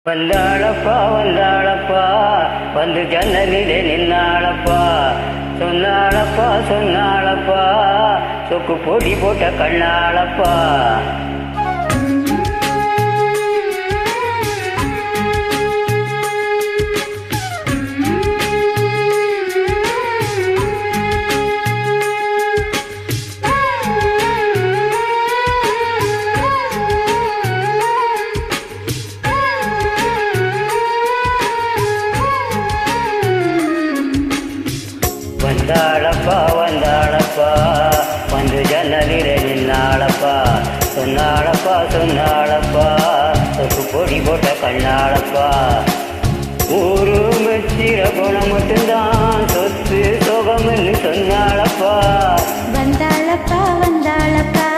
வந்தாளப்பா வந்தாளப்பா வந்து ஜன்னலிலே நின்னாளப்பா, சொன்னாளப்பா சொன்னாளப்பா சொக்கு பொடி போட்ட கண்ணாளப்பா. வந்தாளப்பா வந்தாளப்பா வந்து ஜன்னலிலே நின்னாளப்பா, சொன்னாளப்பா சொன்னாளப்பா சொக்கு பொடி போட்ட கண்ணாளப்பா. ஊரு மெச்சிர குணம் மட்டும்தான் சொத்து சோகம்னு சொன்னாளப்பா. வந்தாளப்பா வந்தாளப்பா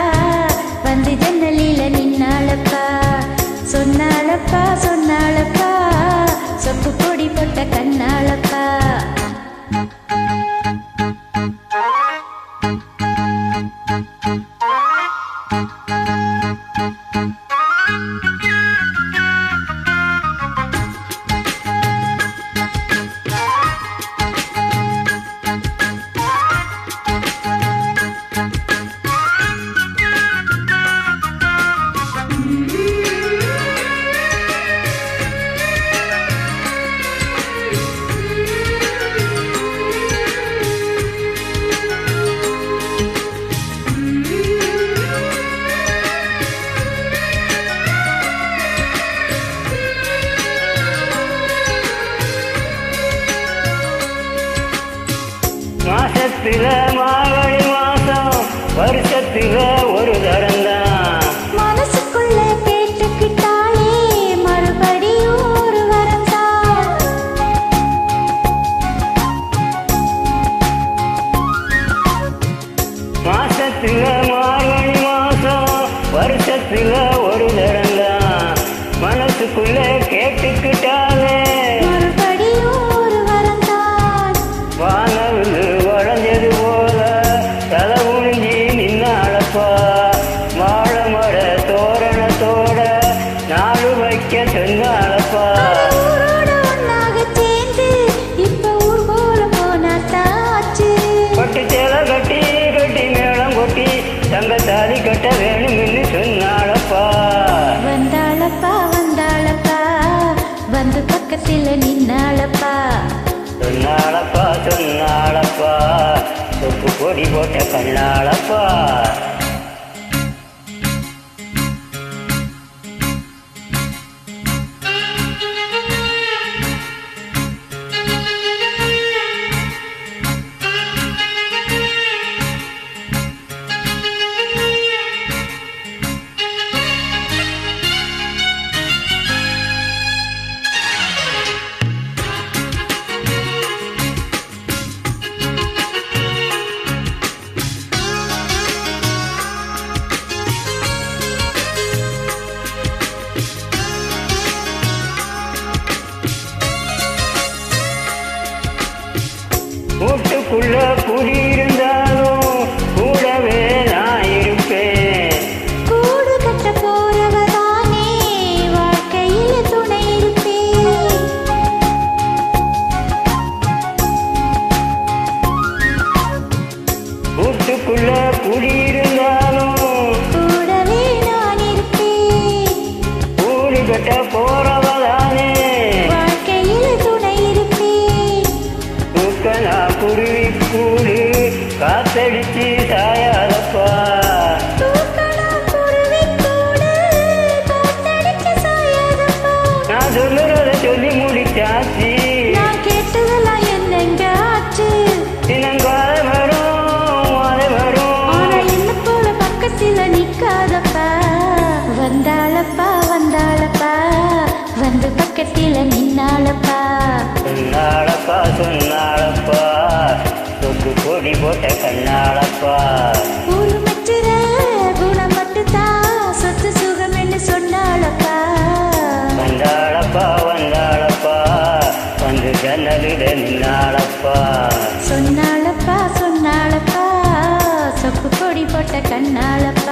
வந்து ஜன்னலில நின்னாளப்பா, சொன்னாளப்பா சொன்னாளப்பா சொக்கு பொடி போட்ட கண்ணாளப்பா. மாசத்துல மார்கழி மாசம் வருஷத்துல ஒரு தரந்தான், மனசுக்குள்ள கேட்டுக்கிட்டாலே மறுபடியும் ஒரு வரந்தான். மாசத்துல மார்கழி மாசம் வருஷத்துல ஒரு தரந்தான், மனசுக்குள்ள கேட்டுக்கிட்டாலே மறுபடியும் ஒரு வரந்தான். வானவில் வளைஞ்சது போல தலை உழிஞ்சி நின்னாளப்பா, வாழை மர தோரணத்தோட நாடு வைக்க சொன்னாளப்பா. ஊரோட ஒன்னாகச் சேர்ந்து இப்ப ஊர் போல போனாத்தாச்சு. பட்டு சேலை கட்டி கட்டி மேளம் கொட்டி தங்கத்தாலி கட்ட வேணும்னு சொன்னாளப்பா. வந்தாளப்பா வந்தாளப்பா வந்து பக்கத்துல நின்னாளப்பா, சொன்னாளப்பா சொன்னாளப்பா சொப்பு பொடி போட்ட கண்ணாளப்பா. வீட்டுக்குள்ள குடியிருந்தாலும் கூடவே நான் இருப்பேன். கூடு கட்ட போறவதானே வாழ்க்கையில துணை இருப்பேன். வீட்டுக்குள்ள குடியிருந்தாலும் கூடவே நான் இருப்பேன். கூடு கட்ட போறவதானே வாழ்க்கையில துணை இருப்பேன். தூக்கனா குருவி கூடு காத்தடிச்சு சாயாதப்பா. தூக்கலாம் குருவிக்கூடு காத்தடிச்சு சாயாதப்பா. நான் சொல்லுறத சொல்லி முடிச்சாச்சு, நான் கேட்டதெல்லாம் என்னங்க ஆச்சு. தினங்கால வரும் மாலை வரும். ஆனா என்ன போல பக்கத்துல நிக்காதப்பா. வந்தாளப்பா வந்தாளப்பா வந்து பக்கத்துல நின்னாளப்பா, சொன்னாளப்பா சொன்னாளப்பா சொக்கு பொடி போட்ட கண்ணாளப்பா. ஊரு மச்சிர குணம் மட்டும்தான் சொத்து சுகம் என்று சொன்னாளப்பா. வந்தாளப்பா வந்தாளப்பா வந்து ஜன்னலிலே நின்னாளப்பா, சொன்னாளப்பா சொன்னாளப்பா சொக்கு பொடி போட்ட கண்ணாளப்பா.